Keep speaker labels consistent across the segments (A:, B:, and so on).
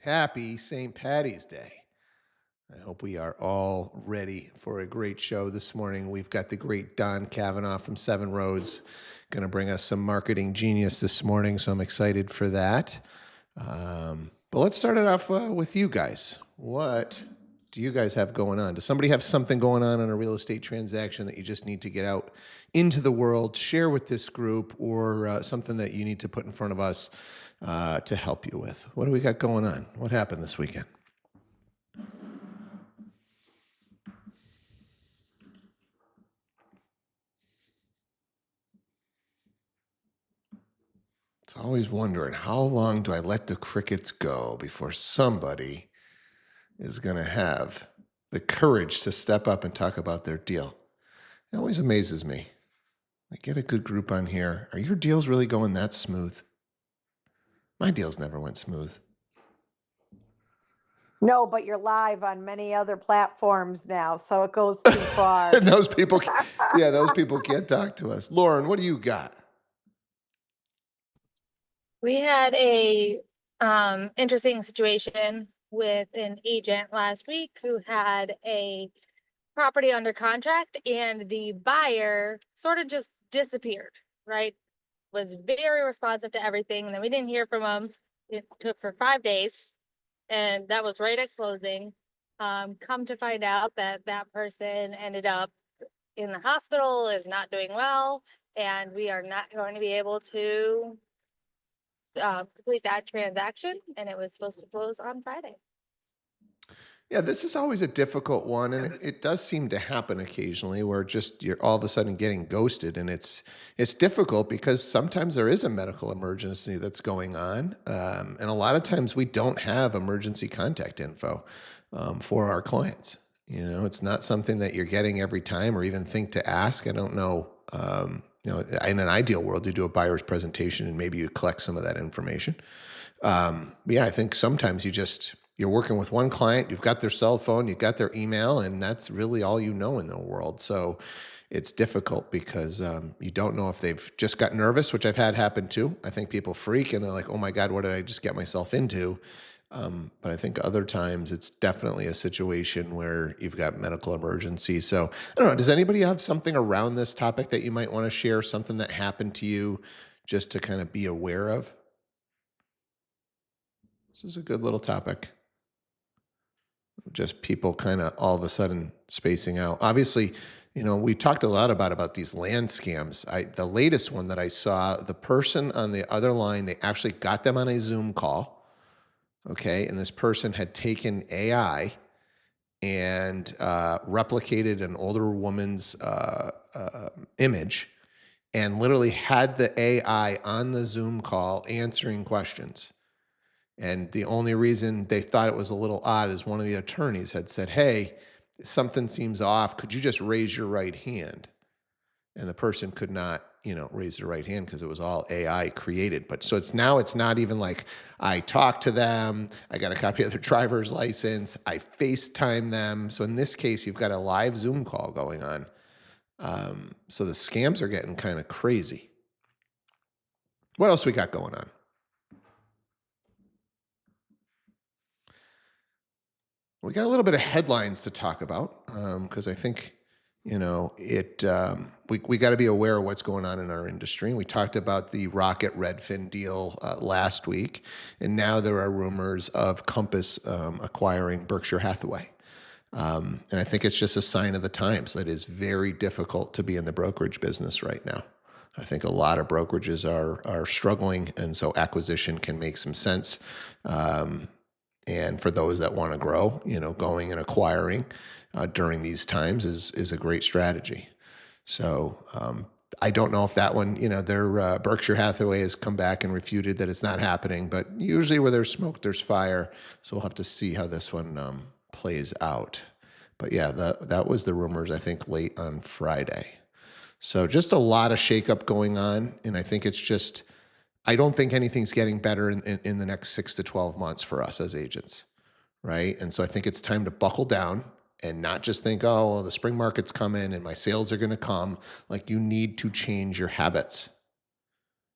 A: Happy St. Patty's Day. I hope we are all ready for a great show this morning. We've got the great Don Kavanaugh from Seven Roads going to bring us some marketing genius this morning, so I'm excited for that. But let's start it off with you guys. What do you guys have going on? Does somebody have something going on a real estate transaction that you just need to get out into the world, share with this group, or something that you need to put in front of us to help you with? What do we got going on? What happened this weekend? It's always wondering, how long do I let the crickets go before somebody is going to have the courage to step up and talk about their deal? It always amazes me. I get a good group on here. Are your deals really going that smooth? My deals never went smooth.
B: No, but you're live on many other platforms now, so it goes too far.
A: And those people can't talk to us. Lauren, what do you got?
C: We had a interesting situation with an agent last week who had a property under contract, and the buyer sort of just disappeared, right? Was very responsive to everything, and then we didn't hear from him. It took for 5 days, and that was right at closing. Come to find out that that person ended up in the hospital, is not doing well, and we are not going to be able to complete that transaction, and it was supposed to close on Friday.
A: Yeah, this is always a difficult one, and it does seem to happen occasionally where just you're all of a sudden getting ghosted, and it's difficult because sometimes there is a medical emergency that's going on, and a lot of times we don't have emergency contact info for our clients. You know, it's not something that you're getting every time or even think to ask. I don't know. In an ideal world, you do a buyer's presentation and maybe you collect some of that information. But yeah, I think sometimes you're working with one client, you've got their cell phone, you've got their email, and that's really all you know in the world. So it's difficult because you don't know if they've just got nervous, which I've had happen too. I think people freak and they're like, oh my God, what did I just get myself into? But I think other times it's definitely a situation where you've got medical emergency. So I don't know, does anybody have something around this topic that you might want to share, something that happened to you just to kind of be aware of? This is a good little topic. Just people kind of all of a sudden spacing out. Obviously, we talked a lot about these land scams. The latest one that I saw, the person on the other line, they actually got them on a Zoom call. Okay, and this person had taken AI and replicated an older woman's image and literally had the AI on the Zoom call answering questions. And the only reason they thought it was a little odd is one of the attorneys had said, hey, something seems off. Could you just raise your right hand? And the person could not, raise their right hand because it was all AI created. But so it's not even like I talked to them, I got a copy of their driver's license, I FaceTime them. So in this case, you've got a live Zoom call going on. So the scams are getting kind of crazy. What else we got going on? We got a little bit of headlines to talk about because I think we got to be aware of what's going on in our industry. We talked about the Rocket Redfin deal last week, and now there are rumors of Compass acquiring Berkshire Hathaway. And I think it's just a sign of the times that it is very difficult to be in the brokerage business right now. I think a lot of brokerages are struggling, and so acquisition can make some sense. And for those that want to grow, going and acquiring during these times is a great strategy. So I don't know if that one, their Berkshire Hathaway has come back and refuted that it's not happening. But usually where there's smoke, there's fire. So we'll have to see how this one plays out. But yeah, that was the rumors, I think, late on Friday. So just a lot of shakeup going on. And I think I don't think anything's getting better in the next 6 to 12 months for us as agents, right? And so I think it's time to buckle down and not just think, oh, well, the spring market's coming and my sales are going to come. Like, you need to change your habits,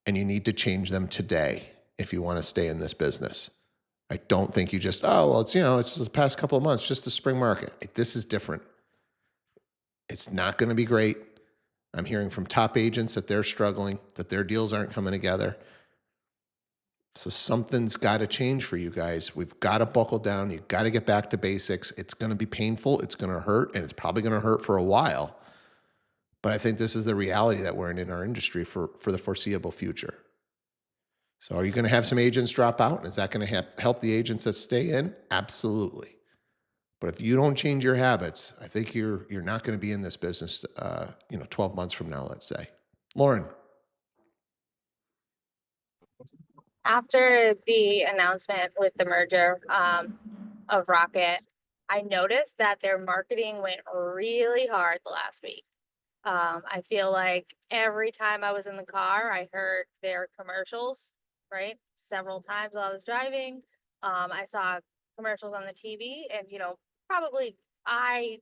A: and you need to change them today if you want to stay in this business. I don't think you just, oh, well, it's the past couple of months, just the spring market. This is different. It's not going to be great. I'm hearing from top agents that they're struggling, that their deals aren't coming together. So something's got to change for you guys. We've got to buckle down. You've got to get back to basics. It's going to be painful. It's going to hurt, and it's probably going to hurt for a while. But I think this is the reality that we're in our industry for the foreseeable future. So are you going to have some agents drop out? Is that going to help the agents that stay in? Absolutely. But if you don't change your habits, I think you're not going to be in this business 12 months from now, let's say. Lauren.
C: After the announcement with the merger of Rocket, I noticed that their marketing went really hard the last week. I feel like every time I was in the car, I heard their commercials, right? Several times while I was driving. I saw commercials on the TV, and probably I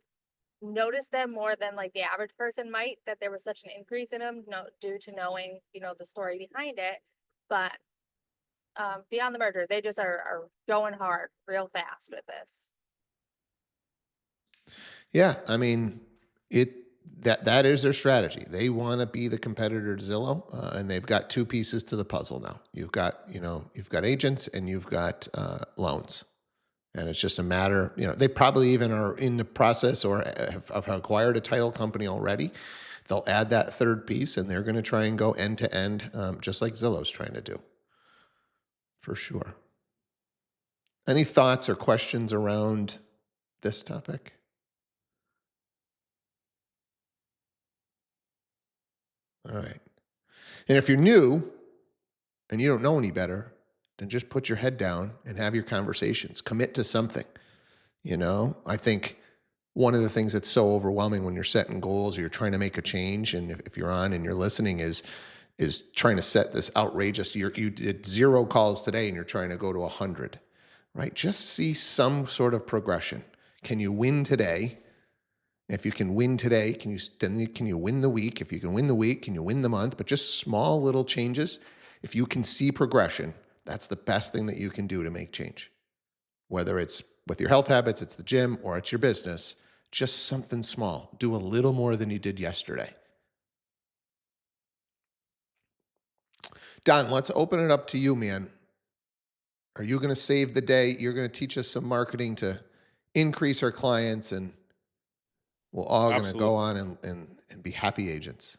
C: noticed them more than like the average person might, that there was such an increase in them, due to knowing, the story behind it. But beyond the merger, they just are going hard real fast with this.
A: Yeah, I mean, that is their strategy. They want to be the competitor to Zillow, and they've got two pieces to the puzzle now. You've got agents and you've got loans, and it's just a matter. They probably even are in the process or have acquired a title company already. They'll add that third piece, and they're going to try and go end to end, just like Zillow's trying to do. For sure. Any thoughts or questions around this topic? All right. And if you're new and you don't know any better, then just put your head down and have your conversations. Commit to something. I think one of the things that's so overwhelming when you're setting goals or you're trying to make a change, and if you're on and you're listening, is trying to set this outrageous. You did 0 calls today and you're trying to go to 100, right? Just see some sort of progression. Can you win today? If you can win today, can you win the week? If you can win the week, can you win the month? But just small little changes. If you can see progression, that's the best thing that you can do to make change. Whether it's with your health habits, it's the gym, or it's your business, just something small. Do a little more than you did yesterday. Don, let's open it up to you, man. Are you going to save the day? You're going to teach us some marketing to increase our clients, and we're all going to go on and be happy agents.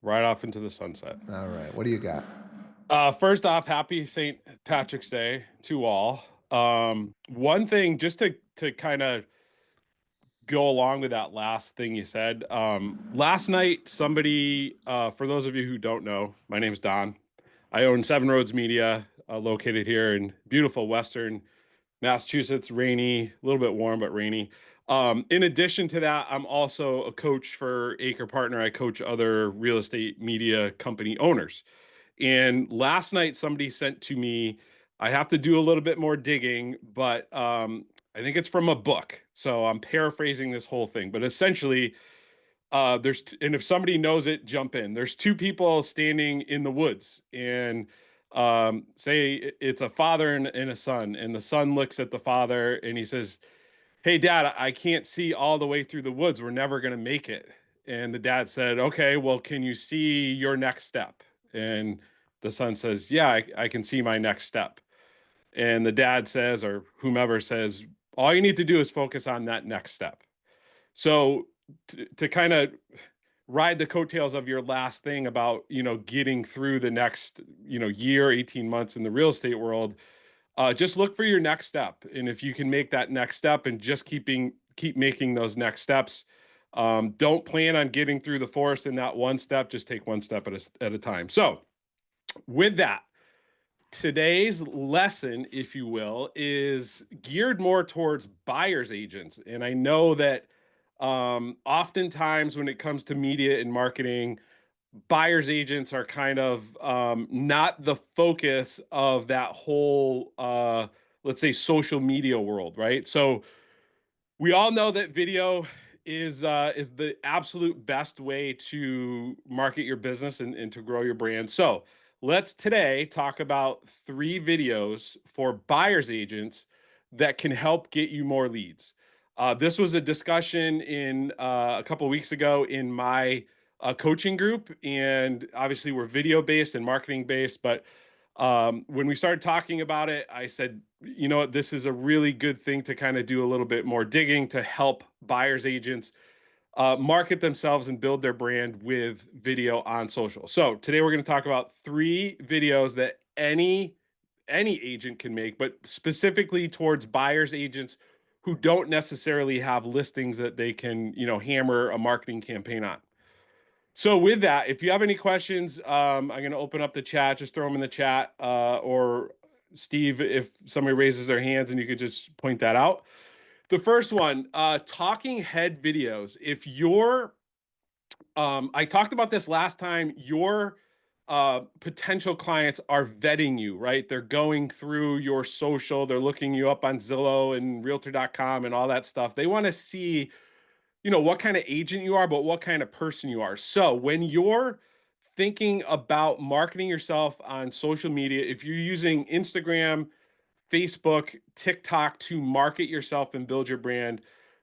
D: Right off into the sunset.
A: All right. What do you got?
D: First off, happy St. Patrick's Day to all. One thing, just to kind of go along with that last thing you said. Last night, somebody, for those of you who don't know, my name's Don. I own Seven Roads Media, located here in beautiful Western Massachusetts, rainy, a little bit warm, but rainy. In addition to that, I'm also a coach for Acre Partner. I coach other real estate media company owners. And last night, somebody sent to me, I have to do a little bit more digging, but I think it's from a book. So I'm paraphrasing this whole thing. But essentially, and if somebody knows it, jump in. There's two people standing in the woods, and say it's a father and a son. And the son looks at the father and he says, "Hey, Dad, I can't see all the way through the woods. We're never going to make it." And the dad said, "Okay, well, can you see your next step?" And the son says, "Yeah, I can see my next step." And the dad says, or whomever says, "All you need to do is focus on that next step." So to kind of ride the coattails of your last thing about, getting through the next, year, 18 months in the real estate world, just look for your next step. And if you can make that next step and just keep making those next steps, don't plan on getting through the forest in that one step. Just take one step at a time. So with that, today's lesson, if you will, is geared more towards buyer's agents. And I know that oftentimes when it comes to media and marketing, buyer's agents are kind of not the focus of that whole, let's say, social media world, right? So we all know that video is the absolute best way to market your business and to grow your brand. So let's today talk about 3 videos for buyer's agents that can help get you more leads. This was a discussion in a couple of weeks ago in my coaching group, and obviously we're video based and marketing based. But when we started talking about it, I said, you know what, this is a really good thing to kind of do a little bit more digging to help buyer's agents market themselves and build their brand with video on social. So today we're going to talk about 3 videos that any agent can make, but specifically towards buyers agents who don't necessarily have listings that they can, hammer a marketing campaign on. So with that, if you have any questions, I'm going to open up the chat. Just throw them in the chat, or Steve, if somebody raises their hands, and you could just point that out. The first one, talking head videos. If you're, I talked about this last time, your potential clients are vetting you, right? They're going through your social, they're looking you up on Zillow and realtor.com and all that stuff. They want to see, what kind of agent you are, but what kind of person you are. So when you're thinking about marketing yourself on social media, if you're using Instagram, Facebook, TikTok to market yourself and build your brand,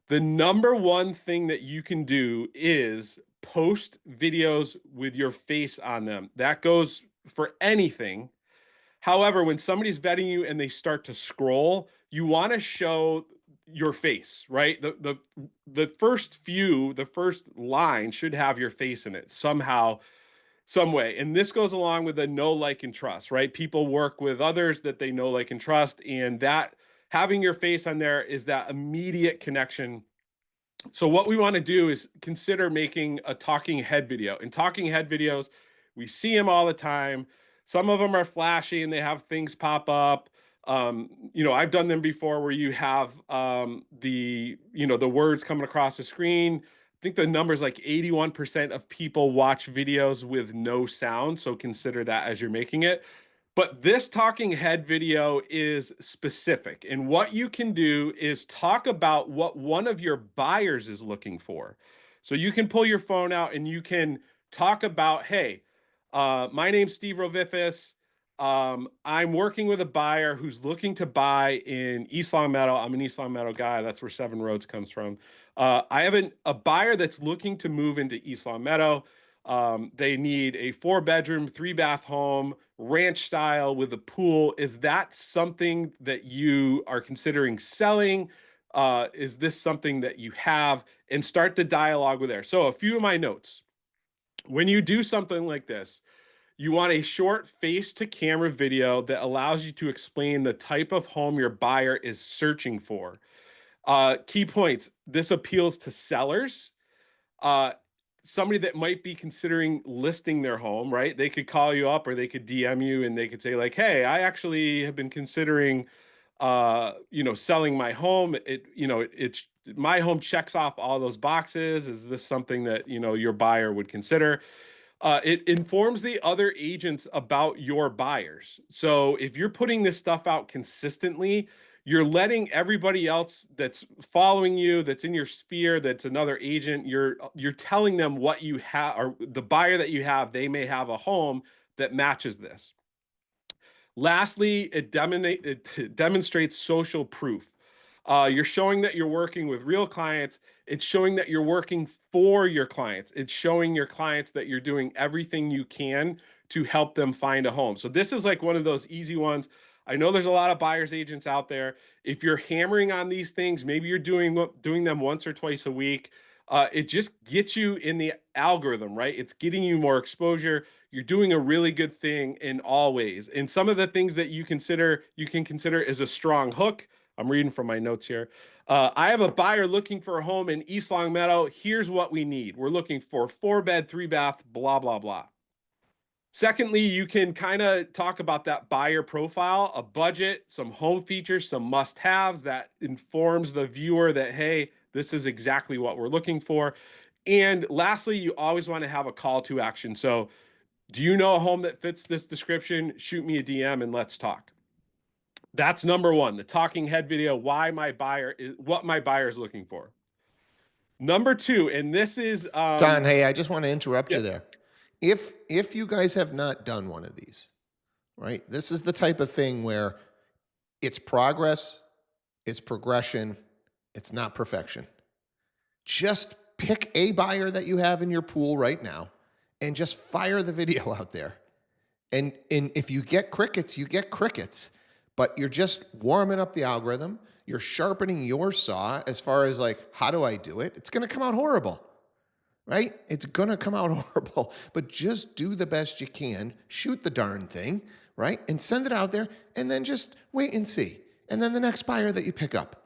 D: the number one thing that you can do is post videos with your face on them. That goes for anything. However, when somebody's vetting you and they start to scroll, you want to show your face, right? The first line should have your face in it somehow, some way. And this goes along with the know, like, and trust, right? People work with others that they know, like, and trust. And that having your face on there is that immediate connection. So what we want to do is consider making a talking head video. And talking head videos, we see them all the time. Some of them are flashy and they have things pop up. I've done them before where you have the words coming across the screen. I think the number is like 81% of people watch videos with no sound. So consider that as you're making it. But this talking head video is specific. And what you can do is talk about what one of your buyers is looking for. So you can pull your phone out and you can talk about, hey, my name's Steve Rovithis. I'm working with a buyer who's looking to buy in East Long Meadow. I'm an East Long Meadow guy. That's where Seven Roads comes from. I have a buyer that's looking to move into East Long Meadow. They need a 4-bedroom, 3-bath home, ranch style with a pool. Is that something that you are considering selling? Is this something that you have? And start the dialogue with there. So a few of my notes. When you do something like this, you want a short face-to-camera video that allows you to explain the type of home your buyer is searching for. Key points. This appeals to sellers. Somebody that might be considering listing their home, right? They could call you up or they could DM you and they could say like, hey, I actually have been considering, selling my home. It's my home checks off all those boxes. Is this something that, your buyer would consider? It informs the other agents about your buyers. So if you're putting this stuff out consistently, you're letting everybody else that's following you, that's in your sphere, that's another agent, you're telling them what you have, or the buyer that you have, they may have a home that matches this. Lastly, it demonstrates social proof. You're showing that you're working with real clients. It's showing that you're working for your clients. It's showing your clients that you're doing everything you can to help them find a home. So this is like one of those easy ones. I know there's a lot of buyer's agents out there. If you're hammering on these things, maybe you're doing them once or twice a week. It just gets you in the algorithm, right? It's getting you more exposure. You're doing a really good thing in all ways. And some of the things that you can consider is a strong hook. I'm reading from my notes here. I have a buyer looking for a home in East Long Meadow. Here's what we need. We're looking for 4-bed, 3-bath, blah, blah, blah. Secondly, you can kind of talk about that buyer profile, a budget, some home features, some must-haves that informs the viewer that, hey, this is exactly what we're looking for. And lastly, you always want to have a call to action. So do you know a home that fits this description? Shoot me a DM and let's talk. That's number one, the talking head video, what my buyer is looking for. Number two, and this is
A: Don, hey, I just want to interrupt
D: yeah.
A: you there. If you guys have not done one of these, right? This is the type of thing where it's progress, it's progression, it's not perfection. Just pick a buyer that you have in your pool right now and just fire the video out there. And if you get crickets, you get crickets. But you're just warming up the algorithm. You're sharpening your saw as far as like, how do I do it? It's going to come out horrible, right? It's going to come out horrible. But just do the best you can. Shoot the darn thing, right? And send it out there. And then just wait and see. And then the next buyer that you pick up,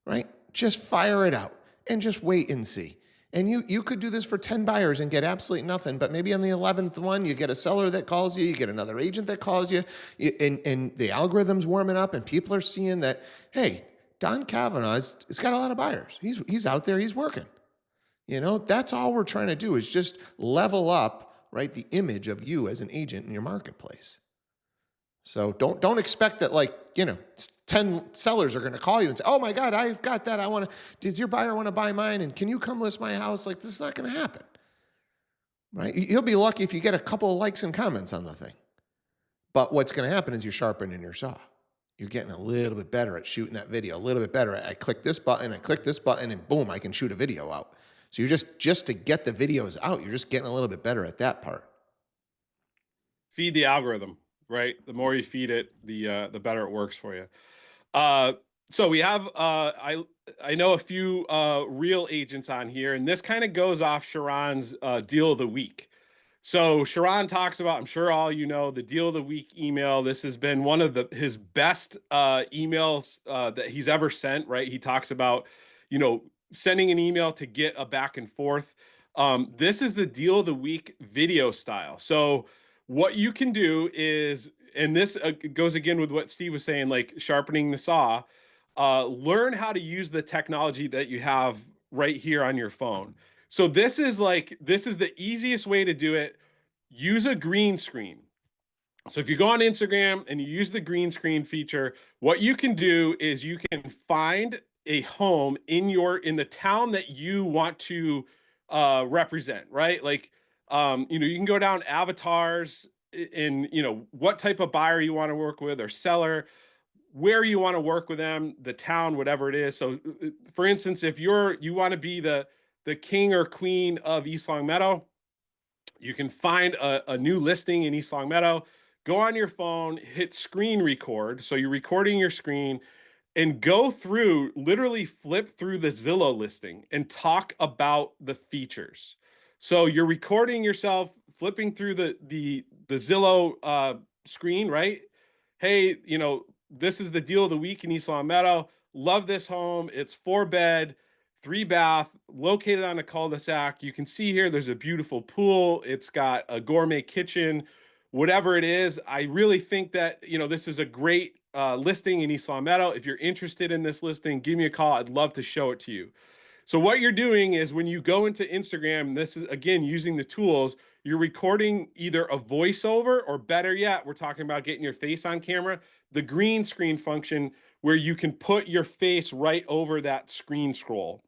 A: right? Just fire it out and just wait and see. And you could do this for 10 buyers and get absolutely nothing, but maybe on the 11th one, you get a seller that calls you, you get another agent that calls you, and the algorithm's warming up and people are seeing that, hey, Don Kavanaugh's got a lot of buyers. He's out there, he's working. You know, that's all we're trying to do is just level up, right, the image of you as an agent in your marketplace. So don't expect that, like, 10 sellers are going to call you and say, oh my God, I've got that. Does your buyer want to buy mine? And can you come list my house? Like, this is not going to happen, right? You'll be lucky if you get a couple of likes and comments on the thing. But what's going to happen is you're sharpening your saw. You're getting a little bit better at shooting that video, a little bit better at, I click this button, and boom, I can shoot a video out. So you're just to get the videos out, you're just getting a little bit better at that part.
D: Feed the algorithm, right? The more you feed it, the better it works for you. So we have, I know a few real agents on here, and this kind of goes off Sharon's deal of the week. So Sharon talks about, I'm sure all you know, the deal of the week email. This has been one of his best emails that he's ever sent, right? He talks about, sending an email to get a back and forth. This is the deal of the week video style. So what you can do is, and this goes again with what Steve was saying, like sharpening the saw, learn how to use the technology that you have right here on your phone. So this is the easiest way to do it. Use a green screen. So if you go on Instagram and you use the green screen feature, what you can do is you can find a home in the town that you want to represent, right? Like, you can go down avatars and, what type of buyer you want to work with or seller, where you want to work with them, the town, whatever it is. So for instance, if you want to be the king or queen of East Longmeadow, you can find a new listing in East Longmeadow, go on your phone, hit screen record. So you're recording your screen and go through, literally flip through the Zillow listing and talk about the features. So you're recording yourself, flipping through the Zillow screen, right? Hey, this is the deal of the week in East Longmeadow. Love this home. It's 4-bed, 3-bath, located on a cul-de-sac. You can see here, there's a beautiful pool. It's got a gourmet kitchen, whatever it is. I really think that, this is a great listing in East Longmeadow. If you're interested in this listing, give me a call. I'd love to show it to you. So what you're doing is when you go into Instagram, this is, again, using the tools, you're recording either a voiceover or better yet, we're talking about getting your face on camera, the green screen function where you can put your face right over that screen scroll.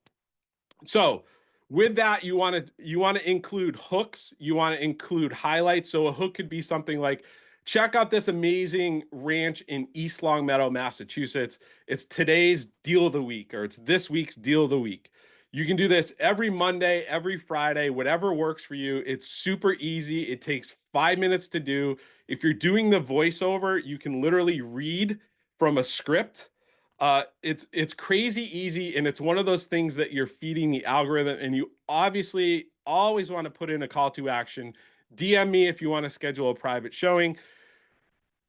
D: So with that, you want to include hooks, you want to include highlights. So a hook could be something like, check out this amazing ranch in East Longmeadow, Massachusetts. It's today's deal of the week, or it's this week's deal of the week. You can do this every Monday, every Friday, whatever works for you. It's super easy. It takes 5 minutes to do. If you're doing the voiceover, you can literally read from a script. It's crazy easy, and it's one of those things that you're feeding the algorithm, and you obviously always want to put in a call to action. DM me if you want to schedule a private showing.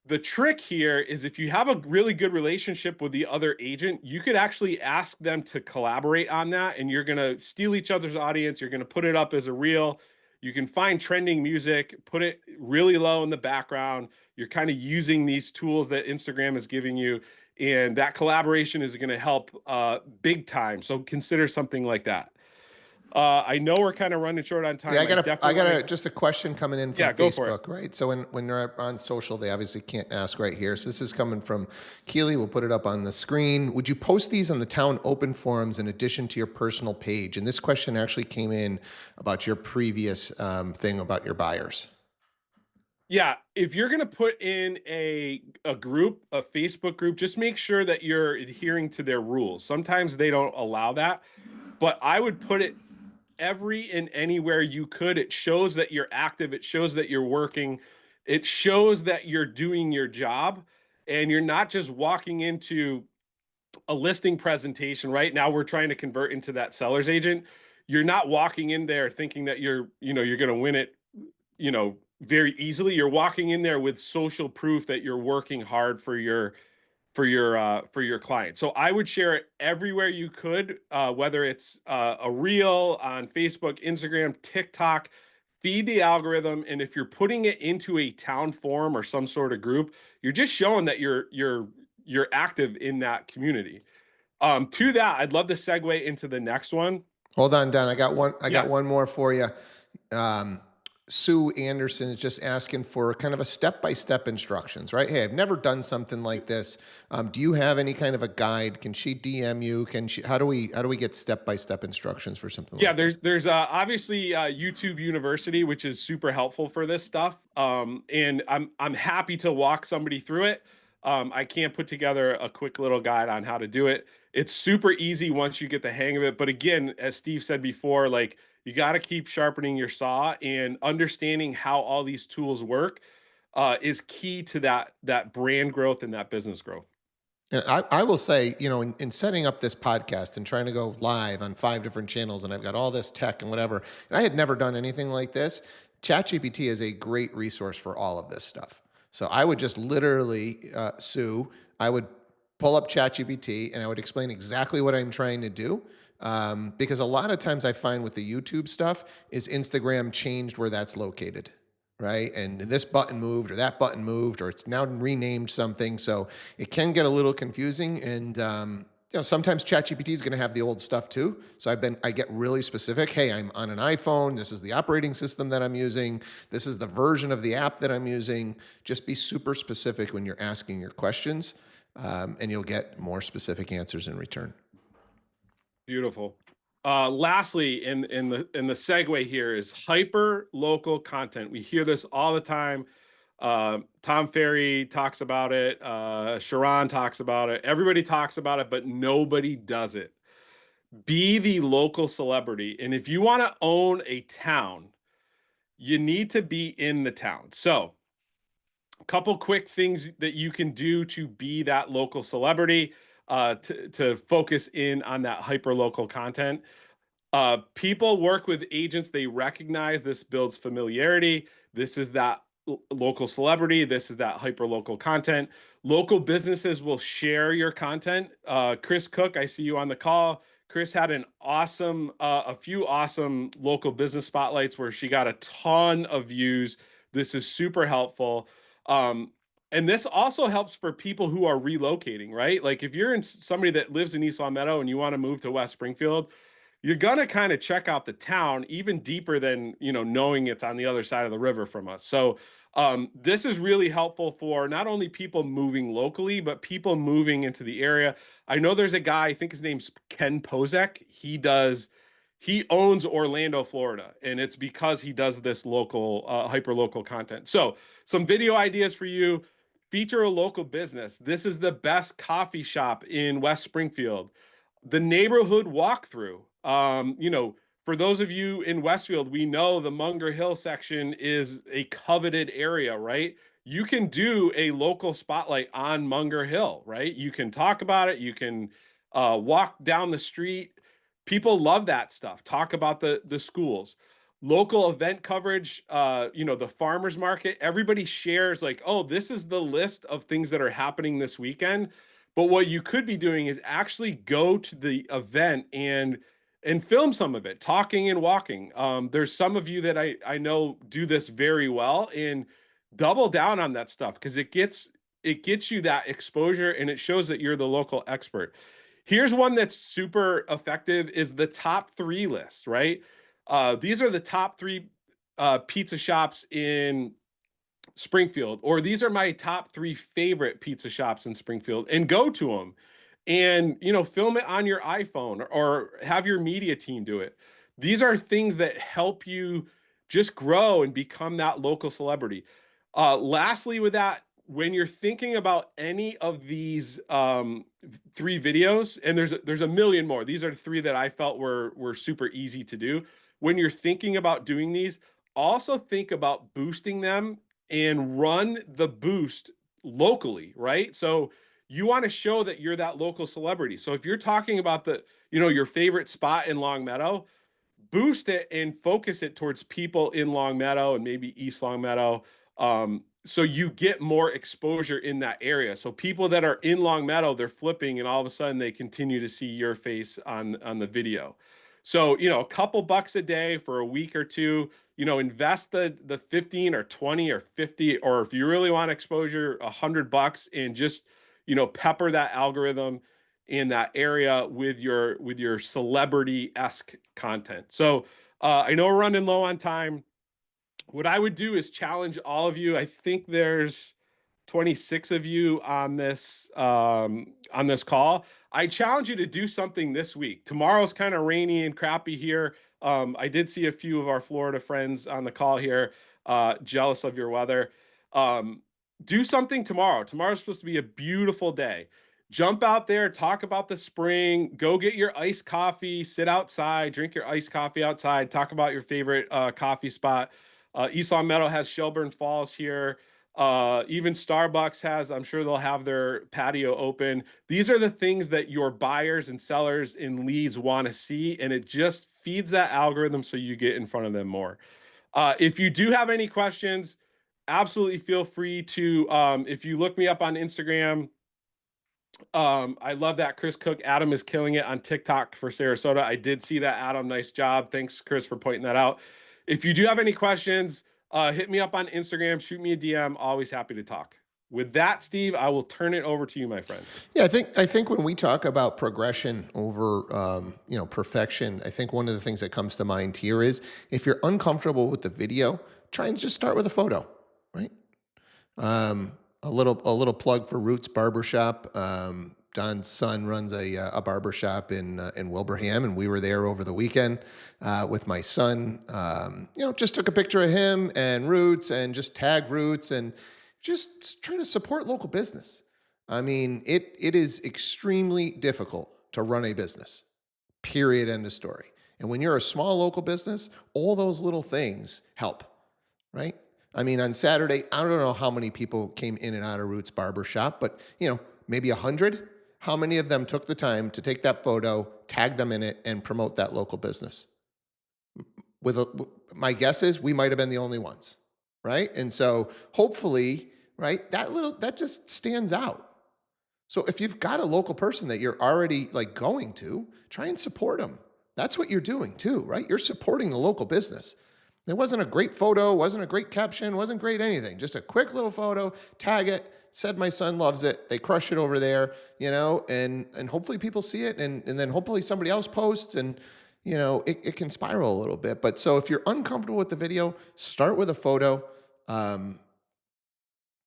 D: The trick here is if you have a really good relationship with the other agent, you could actually ask them to collaborate on that, and you're going to steal each other's audience. You're going to put it up as a reel. You can find trending music, put it really low in the background. You're kind of using these tools that Instagram is giving you, and that collaboration is going to help big time. So consider something like that. I know we're kind of running short on time.
A: Yeah, I got
D: definitely
A: just a question coming in from
D: go for it.
A: Facebook, right? So when they're on social, they obviously can't ask right here. So this is coming from Keely. We'll put it up on the screen. Would you post these on the town open forums in addition to your personal page? And this question actually came in about your previous thing about your buyers.
D: Yeah, if you're gonna put in a group, a Facebook group, just make sure that you're adhering to their rules. Sometimes they don't allow that, but I would put it every and anywhere you could. It shows that you're active, it shows that you're working, it shows that you're doing your job, and you're not just walking into a listing presentation. Right now we're trying to convert into that seller's agent. You're not walking in there thinking that you're going to win it, very easily. You're walking in there with social proof that you're working hard for your client. So I would share it everywhere you could, whether it's a reel on Facebook, Instagram, TikTok. Feed the algorithm, and if you're putting it into a town forum or some sort of group, you're just showing that you're active in that community. To that, I'd love to segue into the next one.
A: Hold on, Don. I got one. I
D: Yeah.
A: got one more for you. Sue Anderson is just asking for kind of a step-by-step instructions, right? Hey, I've never done something like this. Do you have any kind of a guide? Can she DM you? Can she? How do we get step-by-step instructions for something
D: Yeah,
A: like this?
D: there's obviously YouTube University, which is super helpful for this stuff. And I'm happy to walk somebody through it. I can't put together a quick little guide on how to do it. It's super easy once you get the hang of it. But again, as Steve said before, like, you got to keep sharpening your saw, and understanding how all these tools work is key to that brand growth and that business growth.
A: And I will say, in setting up this podcast and trying to go live on 5 different channels, and I've got all this tech and whatever, and I had never done anything like this. ChatGPT is a great resource for all of this stuff. So I would just literally, Sue, I would pull up ChatGPT and I would explain exactly what I'm trying to do. Because a lot of times I find with the YouTube stuff is Instagram changed where that's located, right? And this button moved or that button moved, or it's now renamed something. So it can get a little confusing. And, sometimes ChatGPT is going to have the old stuff too. So I get really specific. Hey, I'm on an iPhone. This is the operating system that I'm using. This is the version of the app that I'm using. Just be super specific when you're asking your questions, and you'll get more specific answers in return.
D: Beautiful. Lastly, in the segue here is hyper local content. We hear this all the time. Tom Ferry talks about it. Sharon talks about it. Everybody talks about it, but nobody does it. Be the local celebrity. And if you want to own a town, you need to be in the town. So a couple quick things that you can do to be that local celebrity, to focus in on that hyper local content. People work with agents. They recognize this builds familiarity. This is that local celebrity. This is that hyper local content. Local businesses will share your content. Chris Cook, I see you on the call. Chris had a few awesome local business spotlights where she got a ton of views. This is super helpful. And this also helps for people who are relocating, right? Like, if you're somebody that lives in East Long Meadow and you want to move to West Springfield, you're going to kind of check out the town even deeper than, knowing it's on the other side of the river from us. So this is really helpful for not only people moving locally, but people moving into the area. I know there's a guy, I think his name's Ken Pozek. He owns Orlando, Florida, and it's because he does this local, hyper local content. So some video ideas for you. Feature a local business. This is the best coffee shop in West Springfield. The neighborhood walkthrough. For those of you in Westfield, we know the Munger Hill section is a coveted area, right? You can do a local spotlight on Munger Hill, right? You can talk about it. You can walk down the street. People love that stuff. Talk about the schools. Local event coverage, the farmers market. Everybody shares, like, oh, this is the list of things that are happening this weekend. But what you could be doing is actually go to the event and film some of it, talking and walking. There's some of you that I know do this very well, and double down on that stuff, because it gets you that exposure, and it shows that you're the local expert. Here's one that's super effective is the top 3 list, right? These are the top 3 pizza shops in Springfield, or these are my top 3 favorite pizza shops in Springfield, and go to them and, film it on your iPhone or have your media team do it. These are things that help you just grow and become that local celebrity. Lastly, with that, when you're thinking about any of these 3 videos, and there's a million more. These are the 3 that I felt were super easy to do. When you're thinking about doing these, also think about boosting them and run the boost locally, right? So you want to show that you're that local celebrity. So if you're talking about your favorite spot in Long Meadow, boost it and focus it towards people in Long Meadow and maybe East Long Meadow. So you get more exposure in that area. So people that are in Long Meadow, they're flipping and all of a sudden they continue to see your face on the video. So, a couple bucks a day for a week or two, invest the 15 or 20 or 50, or if you really want exposure, $100 and just, pepper that algorithm in that area with your celebrity-esque content. So I know we're running low on time. What I would do is challenge all of you. I think there's 26 of you on this call. I challenge you to do something this week. Tomorrow's kind of rainy and crappy here. I did see a few of our Florida friends on the call here, jealous of your weather. Do something tomorrow. Tomorrow's supposed to be a beautiful day. Jump out there, talk about the spring, go get your iced coffee, sit outside, drink your iced coffee outside, talk about your favorite coffee spot. East Long Meadow has Shelburne Falls here. Even Starbucks has, I'm sure they'll have their patio open. These are the things that your buyers and sellers and leads want to see, and it just feeds that algorithm so you get in front of them more. If you do have any questions, absolutely feel free to, if you look me up on Instagram, I love that Chris Cook. Adam is killing it on TikTok for Sarasota. I did see that, Adam. Nice job. Thanks, Chris, for pointing that out. If you do have any questions, hit me up on Instagram, shoot me a DM. Always happy to talk. With that, Steve, I will turn it over to you, my friend.
A: Yeah, I think when we talk about progression over perfection, I think one of the things that comes to mind here is if you're uncomfortable with the video, try and just start with a photo, right? A little plug for Roots Barbershop. Don's son runs a barbershop in Wilbraham, and we were there over the weekend with my son. Just took a picture of him and Roots and just tagged Roots and just trying to support local business. I mean, it is extremely difficult to run a business, period, end of story. And when you're a small local business, all those little things help, right? I mean, on Saturday, I don't know how many people came in and out of Roots Barbershop, but maybe 100. How many of them took the time to take that photo, tag them in it, and promote that local business? My guess is we might have been the only ones, right? And so hopefully, right, that just stands out. So if you've got a local person that you're already going to, try and support them. That's what you're doing too, right? You're supporting the local business. It wasn't a great photo, wasn't a great caption, wasn't great anything. Just a quick little photo, tag it, said my son loves it. They crush it over there, and hopefully people see it, and then hopefully somebody else posts, and it can spiral a little bit. But so if you're uncomfortable with the video, start with a photo.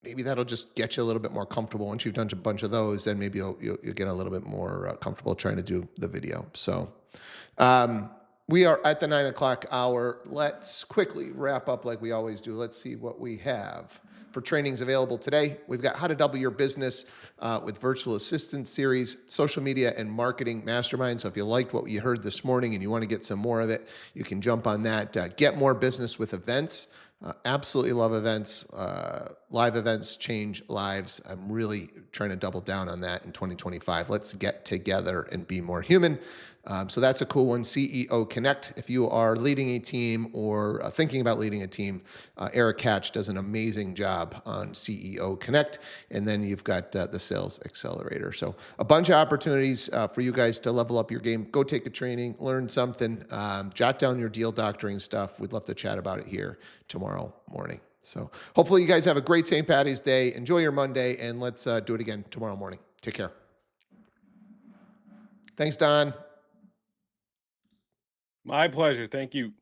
A: Maybe that'll just get you a little bit more comfortable. Once you've done a bunch of those, then maybe you'll get a little bit more comfortable trying to do the video. So we are at the 9 o'clock hour. Let's quickly wrap up like we always do. Let's see what we have for trainings available today. We've got How to Double Your Business with Virtual Assistant Series, Social Media and Marketing Mastermind. So if you liked what you heard this morning and you want to get some more of it, you can jump on that. Get more business with events. Absolutely love events. Live events change lives. I'm really trying to double down on that in 2025. Let's get together and be more human. So that's a cool one. CEO Connect. If you are leading a team or thinking about leading a team, Eric Hatch does an amazing job on CEO Connect. And then you've got the Sales Accelerator. So a bunch of opportunities for you guys to level up your game. Go take a training, learn something, jot down your deal doctoring stuff. We'd love to chat about it here tomorrow morning. So hopefully you guys have a great St. Patty's Day. Enjoy your Monday, and let's do it again tomorrow morning. Take care. Thanks, Don.
D: My pleasure. Thank you.